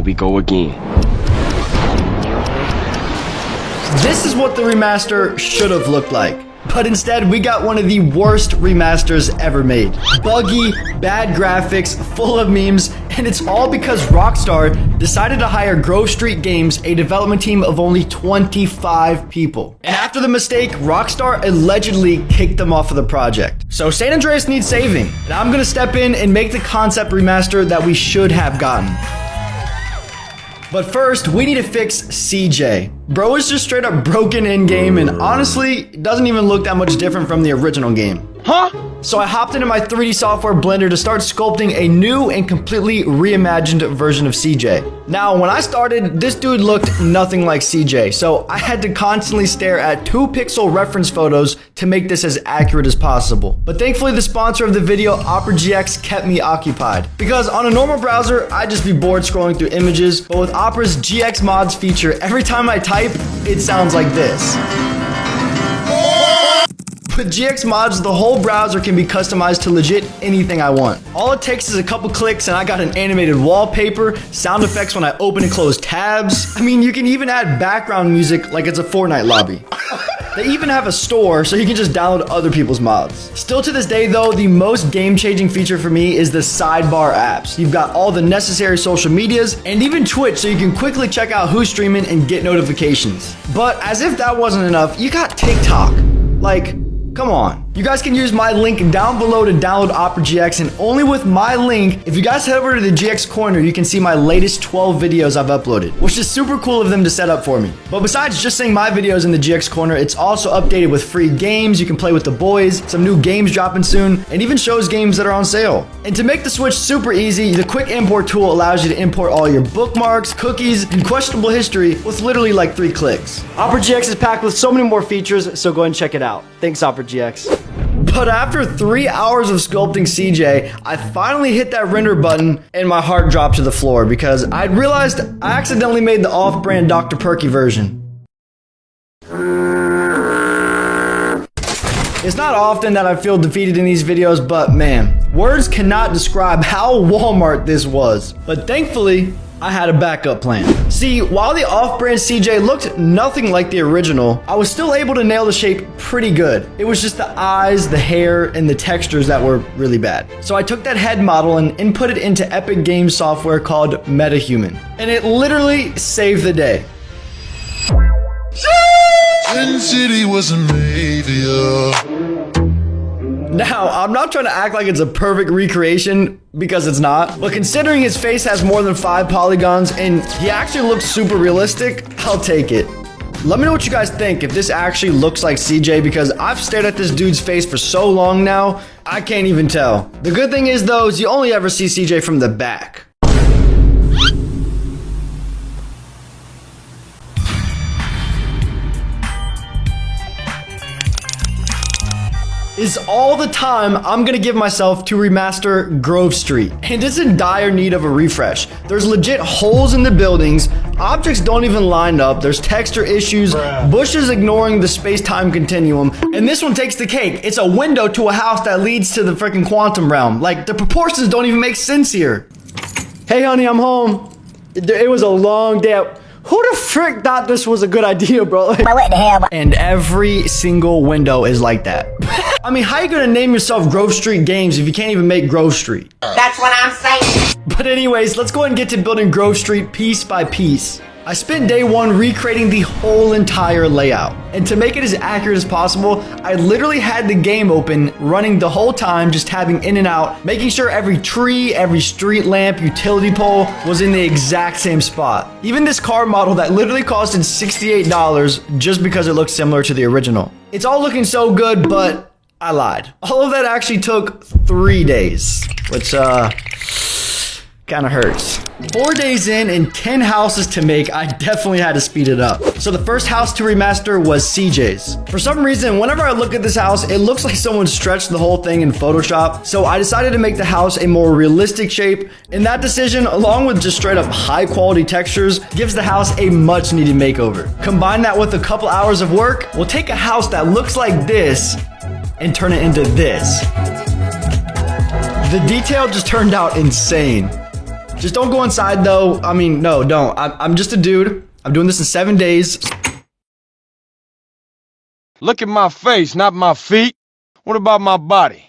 we go again. This is what the remaster should have looked like. But instead, we got one of the worst remasters ever made. Buggy, bad graphics, full of memes, and it's all because Rockstar decided to hire Grove Street Games, a development team of only 25 people. And after the mistake, Rockstar allegedly kicked them off of the project. So San Andreas needs saving, and I'm gonna step in and make the concept remaster that we should have gotten. But first, we need to fix CJ. Bro is just straight up broken in game, and honestly, it doesn't even look that much different from the original game. Huh? So I hopped into my 3D software Blender to start sculpting a new and completely reimagined version of CJ. Now, when I started, this dude looked nothing like CJ, so I had to constantly stare at 2-pixel reference photos to make this as accurate as possible. But thankfully, the sponsor of the video, Opera GX, kept me occupied. Because on a normal browser, I'd just be bored scrolling through images, but with Opera's GX mods feature, every time I type, it sounds like this. With GX mods, the whole browser can be customized to legit anything I want. All it takes is a couple clicks and I got an animated wallpaper, sound effects when I open and close tabs. I mean, you can even add background music like it's a Fortnite lobby. They even have a store so you can just download other people's mods. Still to this day though, the most game-changing feature for me is the sidebar apps. You've got all the necessary social medias and even Twitch so you can quickly check out who's streaming and get notifications. But as if that wasn't enough, you got TikTok. Like, come on. You guys can use my link down below to download Opera GX, and only with my link, if you guys head over to the GX corner, you can see my latest 12 videos I've uploaded, which is super cool of them to set up for me. But besides just seeing my videos in the GX corner, it's also updated with free games you can play with the boys, some new games dropping soon, and even shows games that are on sale. And to make the switch super easy, the quick import tool allows you to import all your bookmarks, cookies, and questionable history with literally like 3 clicks. Opera GX is packed with so many more features, so go ahead and check it out. Thanks, Opera GX. But after 3 hours of sculpting CJ, I finally hit that render button and my heart dropped to the floor because I realized I accidentally made the off-brand Dr. Perky version. It's not often that I feel defeated in these videos, but man, words cannot describe how Walmart this was. But thankfully, I had a backup plan. See, while the off-brand CJ looked nothing like the original, I was still able to nail the shape pretty good. It was just the eyes, the hair, and the textures that were really bad. So I took that head model and input it into Epic Games software called MetaHuman. And it literally saved the day. Sin City was a maybe. Now, I'm not trying to act like it's a perfect recreation because it's not, but considering his face has more than 5 polygons and he actually looks super realistic, I'll take it. Let me know what you guys think if this actually looks like CJ because I've stared at this dude's face for so long now, I can't even tell. The good thing is though, is you only ever see CJ from the back. Is all the time I'm gonna give myself to remaster Grove Street. And it's in dire need of a refresh. There's legit holes in the buildings, objects don't even line up, there's texture issues, bushes ignoring the space-time continuum, and this one takes the cake. It's a window to a house that leads to the freaking quantum realm. Like, the proportions don't even make sense here. Hey honey, I'm home. It was a long day. Who the frick thought this was a good idea, bro? Like, what the hell? And every single window is like that. I mean, how you gonna name yourself Grove Street Games if you can't even make Grove Street? That's what I'm saying. But anyways, let's go ahead and get to building Grove Street piece by piece. I spent day 1 recreating the whole entire layout. And to make it as accurate as possible, I literally had the game open, running the whole time, just tabbing in and out, making sure every tree, every street lamp, utility pole was in the exact same spot. Even this car model that literally costed $68 just because it looks similar to the original. It's all looking so good, but I lied. All of that actually took 3 days, which kind of hurts. 4 days in and 10 houses to make, I definitely had to speed it up. So the first house to remaster was CJ's. For some reason, whenever I look at this house, it looks like someone stretched the whole thing in Photoshop. So I decided to make the house a more realistic shape. And that decision, along with just straight up high quality textures, gives the house a much needed makeover. Combine that with a couple hours of work, we'll take a house that looks like this and turn it into this. The detail just turned out insane. Just don't go inside though. I mean, no, don't. I'm just a dude. I'm doing this in 7 days. Look at my face, not my feet. What about my body?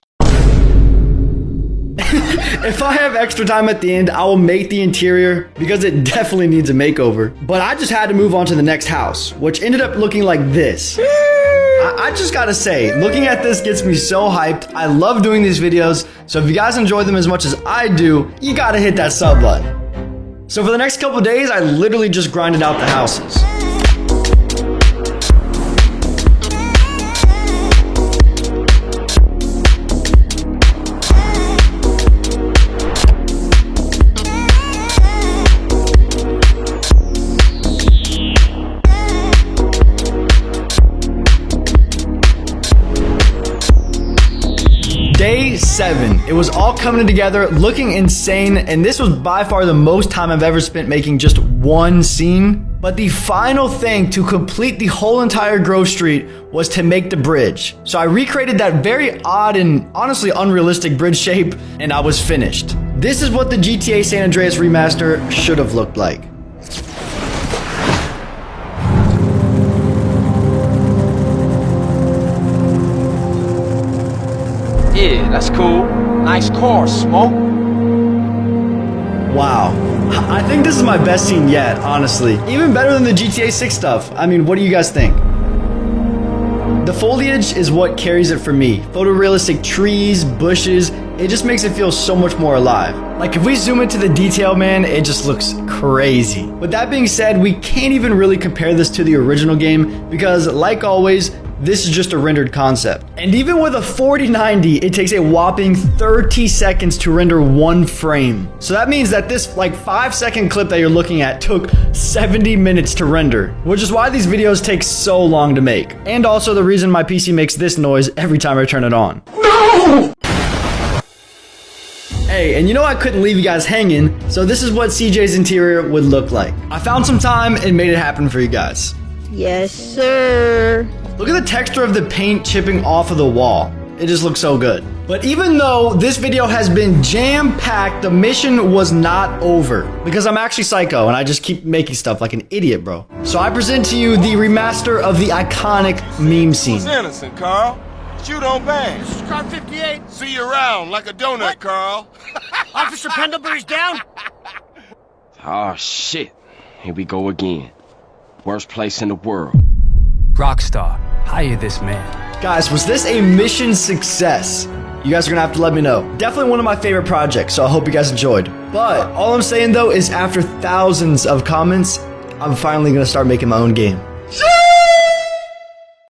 If I have extra time at the end, I will make the interior because it definitely needs a makeover. But I just had to move on to the next house, which ended up looking like this. I just gotta say, looking at this gets me so hyped. I love doing these videos, so if you guys enjoy them as much as I do, you gotta hit that sub button. So for the next couple days, I literally just grinded out the houses. Day 7. It was all coming together, looking insane, and this was by far the most time I've ever spent making just one scene. But the final thing to complete the whole entire Grove Street was to make the bridge. So I recreated that very odd and honestly unrealistic bridge shape, and I was finished. This is what the GTA San Andreas remaster should have looked like. Yeah, that's cool. Nice car, Smoke. Wow. I think this is my best scene yet, honestly. Even better than the GTA 6 stuff. I mean, what do you guys think? The foliage is what carries it for me. Photorealistic trees, bushes, it just makes it feel so much more alive. Like if we zoom into the detail, man, it just looks crazy. With that being said, we can't even really compare this to the original game because, like always, this is just a rendered concept. And even with a 4090, it takes a whopping 30 seconds to render one frame. So that means that this like 5-second clip that you're looking at took 70 minutes to render, which is why these videos take so long to make. And also the reason my PC makes this noise every time I turn it on. No! Hey, and you know I couldn't leave you guys hanging, so this is what CJ's interior would look like. I found some time and made it happen for you guys. Yes, sir. Look at the texture of the paint chipping off of the wall. It just looks so good. But even though this video has been jam-packed, the mission was not over. Because I'm actually psycho and I just keep making stuff like an idiot, bro. So I present to you the remaster of the iconic meme scene. It's innocent, Carl. But you don't bang. This is car 58. See you around like a donut, What? Carl. Officer Pendlebury's down. Oh, shit. Here we go again. Worst place in the world. Rockstar, hire this man. Guys, was this a mission success? You guys are gonna have to let me know. Definitely one of my favorite projects, so I hope you guys enjoyed. But all I'm saying though is after thousands of comments, I'm finally gonna start making my own game.